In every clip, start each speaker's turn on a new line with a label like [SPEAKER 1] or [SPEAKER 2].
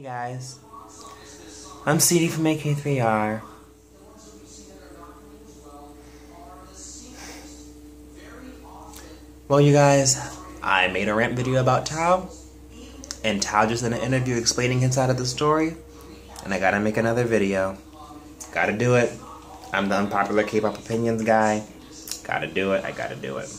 [SPEAKER 1] guys, I'm CD from AK3R. Well, you guys, I made a rant video about Tao, and Tao just did an interview explaining his side of the story, and I gotta make another video. Gotta do it. I'm the Unpopular Kpop Opinions guy. Gotta do it. I gotta do it.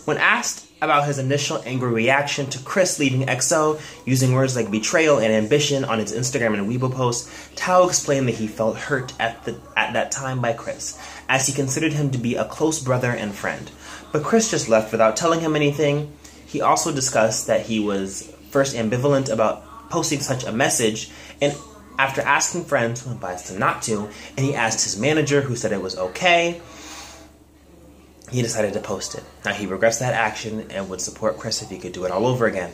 [SPEAKER 1] When asked about his initial angry reaction to Chris leaving EXO, using words like betrayal and ambition on his Instagram and Weibo posts, Tao explained that he felt hurt at that time by Chris, as he considered him to be a close brother and friend. But Chris just left without telling him anything. He also discussed that he was first ambivalent about posting such a message, and after asking friends who advised him not to, and he asked his manager who said it was okay, he decided to post it. Now, he regrets that action and would support Chris if he could do it all over again.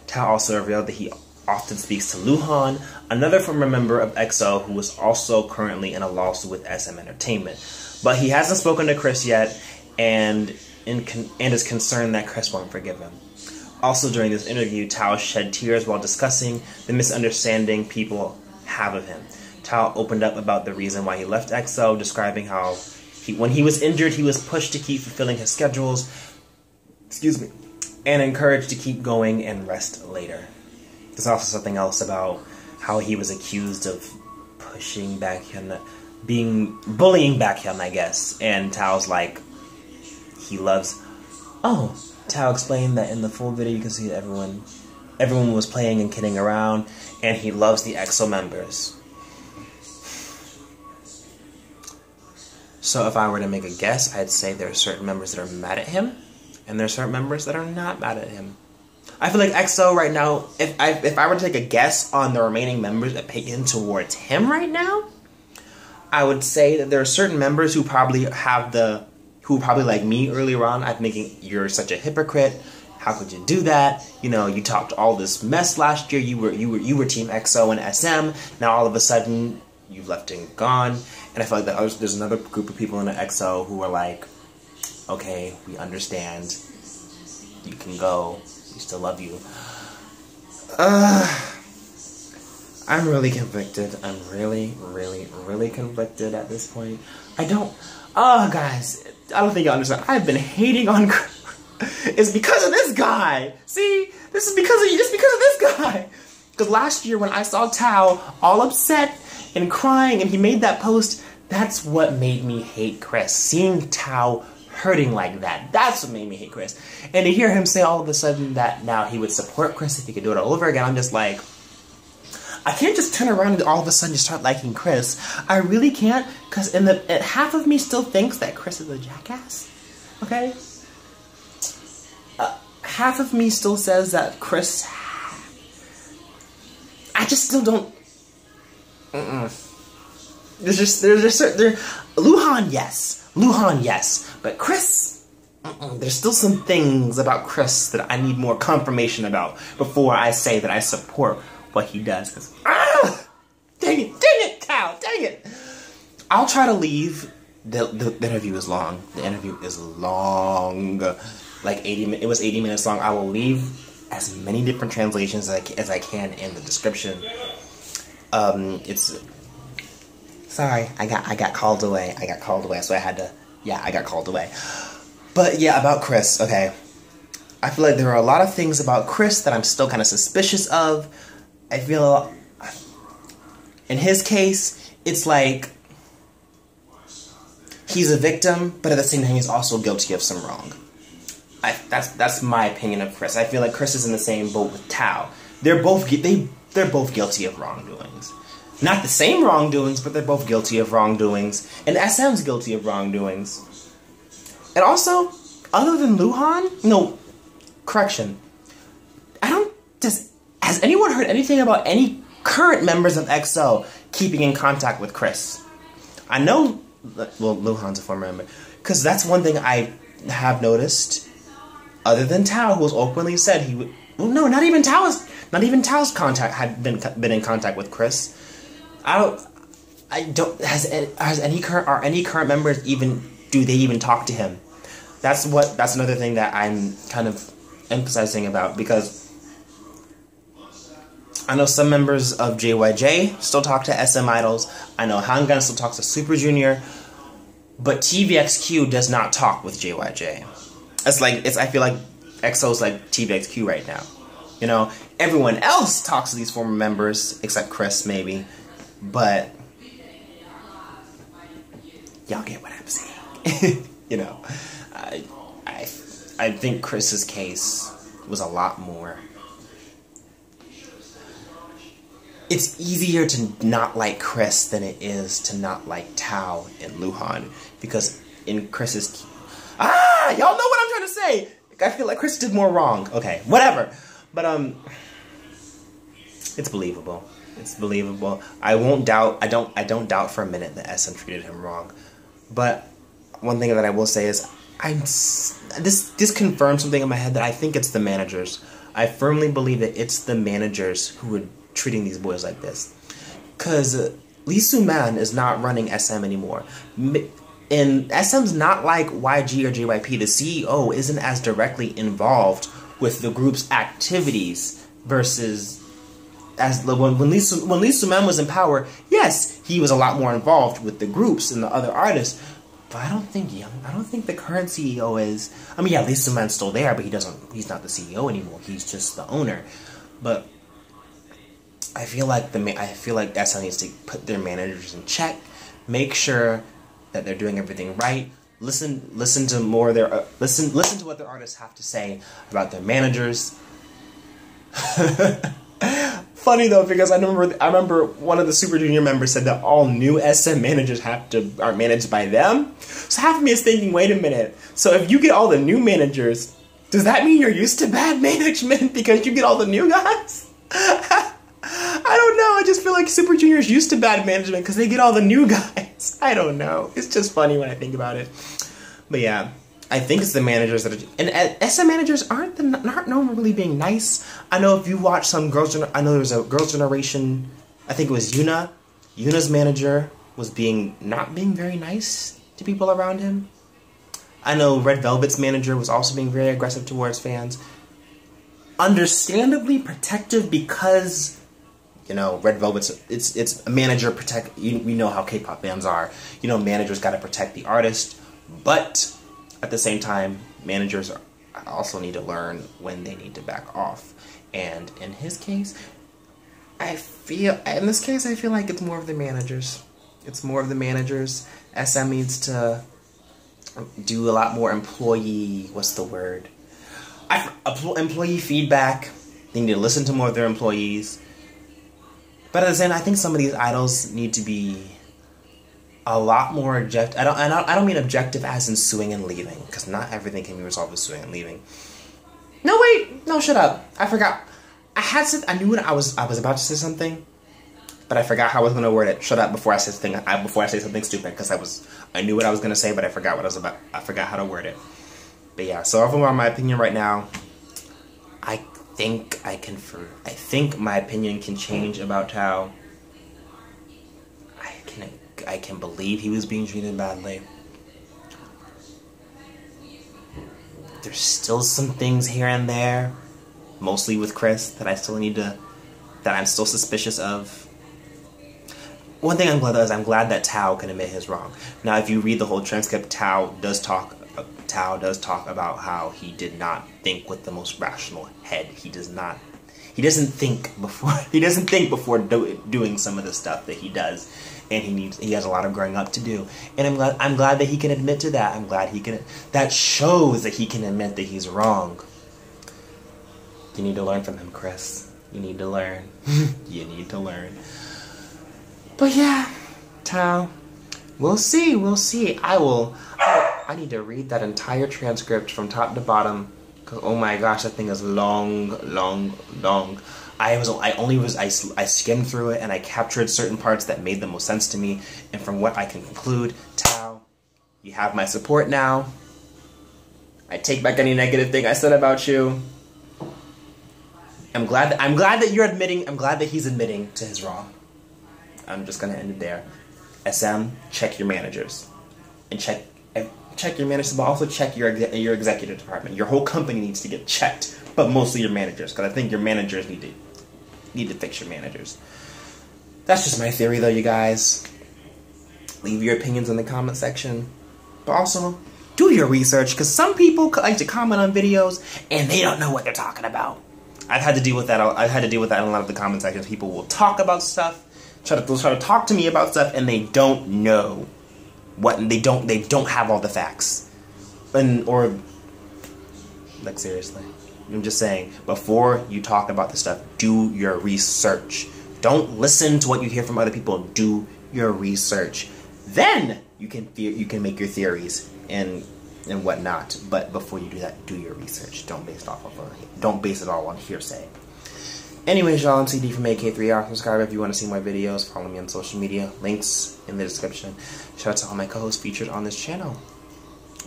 [SPEAKER 1] Tao also revealed that he often speaks to Luhan, another former member of EXO who was also currently in a lawsuit with SM Entertainment. But he hasn't spoken to Chris yet, and is concerned that Chris won't forgive him. Also, during this interview, Tao shed tears while discussing the misunderstanding people have of him. Tao opened up about the reason why he left EXO, describing how when he was injured, he was pushed to keep fulfilling his schedules, and encouraged to keep going and rest later. There's also something else about how he was accused of pushing Baekhyun, bullying Baekhyun, I guess, and Tao's like, he loves... Oh, Tao explained that in the full video you can see that everyone was playing and kidding around, and he loves the EXO members. So if I were to make a guess, I'd say there are certain members that are mad at him, and there are certain members that are not mad at him. I feel like EXO right now, if I were to take a guess on the remaining members' opinion towards him right now, I would say that there are certain members who probably like me earlier on, I'm thinking, you're such a hypocrite. How could you do that? You know, you talked all this mess last year. You were Team EXO and SM. Now all of a sudden, you've left and gone. And I feel like there's another group of people in the EXO who are like, okay, we understand. You can go. We still love you. I'm really convicted. I'm really, really, really convicted at this point. Guys, I don't think you understand. I've been hating on... It's because of this guy. See? It's because of this guy. Because last year when I saw Tao all upset and crying and he made that post, that's what made me hate Chris. Seeing Tao hurting like that, that's what made me hate Chris. And to hear him say all of a sudden that now he would support Chris if he could do it all over again, I'm just like, I can't just turn around and all of a sudden just start liking Chris. I really can't, because half of me still thinks that Chris is a jackass. Okay? Half of me still says that Chris... I just still don't... Luhan, yes. But Chris... There's still some things about Chris that I need more confirmation about before I say that I support what he does. Cause, dang it, Tao, dang it. I'll try to leave. The interview is long. The interview is long. Like 80 it was 80 minutes long. I will leave as many different translations as I can in the description. Sorry, I got called away. So I had to, I got called away. But yeah, about Chris, okay. I feel like there are a lot of things about Chris that I'm still kind of suspicious of. I feel, in his case, it's like he's a victim, but at the same time he's also guilty of some wrong. That's my opinion of Chris. I feel like Chris is in the same boat with Tao. They're both guilty of wrongdoings. Not the same wrongdoings, but they're both guilty of wrongdoings. And SM's guilty of wrongdoings. And also, other than Luhan, no, correction. Has anyone heard anything about any current members of EXO keeping in contact with Chris? I know, well, Luhan's a former member, because that's one thing I have noticed. Other than Tao, who has openly said he would... Well, no, not even Tao's had been in contact with Chris. Are any current members do they even talk to him? That's another thing that I'm kind of emphasizing about, because I know some members of JYJ still talk to SM idols. I know Hangan still talks to Super Junior. But TVXQ does not talk with JYJ. I feel like EXO's like TVXQ right now. You know, everyone else talks to these former members, except Chris, maybe. But y'all get what I'm saying. You know, I think Chris's case was a lot more. It's easier to not like Chris than it is to not like Tao and Luhan, because in Chris's... y'all know what I'm trying to say! I feel like Chris did more wrong. Okay, whatever. But, it's believable. It's believable. I don't doubt for a minute that SM treated him wrong. But one thing that I will say is, this confirms something in my head that I think it's the managers. I firmly believe that it's the managers who are treating these boys like this. Because Lee Soo-man is not running SM anymore. And SM's not like YG or JYP. The CEO isn't as directly involved with the group's activities versus when Lee Soo-man was in power. Yes, he was a lot more involved with the groups and the other artists. But I don't think the current CEO is. I mean, yeah, Lee Soo-man's still there, but he's not the CEO anymore. He's just the owner. But I feel like SM needs to put their managers in check, make sure that they're doing everything right. Listen to more of their listen to what their artists have to say about their managers. Funny though, because I remember one of the Super Junior members said that all new SM managers are managed by them. So half of me is thinking, wait a minute. So if you get all the new managers, does that mean you're used to bad management because you get all the new guys? I don't know. I just feel like Super Junior's used to bad management because they get all the new guys. I don't know. It's just funny when I think about it. But yeah, I think it's the managers that are... And SM managers aren't known really being nice. I know if you watch some Girls... I know there was a Girls' Generation... I think it was Yuna. Yuna's manager was not being very nice to people around him. I know Red Velvet's manager was also being very aggressive towards fans. Understandably protective because... You know, Red Velvet's, it's a manager protect, we know how K-pop bands are. You know, managers got to protect the artist, but at the same time, managers also need to learn when they need to back off. And in his case, I feel like it's more of the managers. It's more of the managers. SM needs to do a lot more employee, what's the word? Employee feedback. They need to listen to more of their employees. But at the same time, I think some of these idols need to be a lot more objective. I don't mean objective as in suing and leaving, because not everything can be resolved with suing and leaving. No, wait, no, shut up. I forgot. I knew what I was about to say something, but I forgot how I was going to word it. Shut up before I say something stupid, because I knew what I was going to say, but I forgot I forgot how to word it. But yeah, so overall, my opinion right now, I think my opinion can change about Tao. I can believe he was being treated badly. There's still some things here and there, mostly with Chris, that I'm still suspicious of. One thing I'm glad that Tao can admit his wrong. Now, if you read the whole transcript, Tao does talk about how he did not think with the most rational head. He doesn't think before doing some of the stuff that he does, and he has a lot of growing up to do. And I'm glad that he can admit to that. I'm glad that shows that he can admit that he's wrong. You need to learn from him, Chris. You need to learn. You need to learn. But yeah, Tao, we'll see. I need to read that entire transcript from top to bottom. Cause oh my gosh, that thing is long. I skimmed through it and I captured certain parts that made the most sense to me. And from what I can conclude, Tao, you have my support now. I take back any negative thing I said about you. I'm glad that you're admitting. I'm glad that he's admitting to his wrong. I'm just gonna end it there. SM, check your managers, and check your managers, but also check your executive department. Your whole company needs to get checked, but mostly your managers, because I think your managers need to need to fix your managers. That's just my theory, though, you guys. Leave your opinions in the comment section. But also, do your research, because some people like to comment on videos and they don't know what they're talking about. I've had to deal with that. I've had to deal with that in a lot of the comment sections. People will talk about stuff, try to talk to me about stuff, and they don't know what they don't have all the facts. Or like, seriously, I'm just saying, before you talk about the stuff, do your research. Don't listen to what you hear from other people. Do your research. Then you can make your theories and whatnot. But before you do that, do your research. Don't base it all on hearsay. Anyways, y'all, I'm CD from AK3R. Subscribe if you want to see my videos. Follow me on social media. Links in the description. Shout out to all my co-hosts featured on this channel.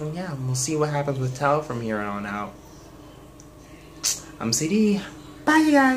[SPEAKER 1] And yeah, we'll see what happens with Tao from here on out. I'm CD. Bye, you guys.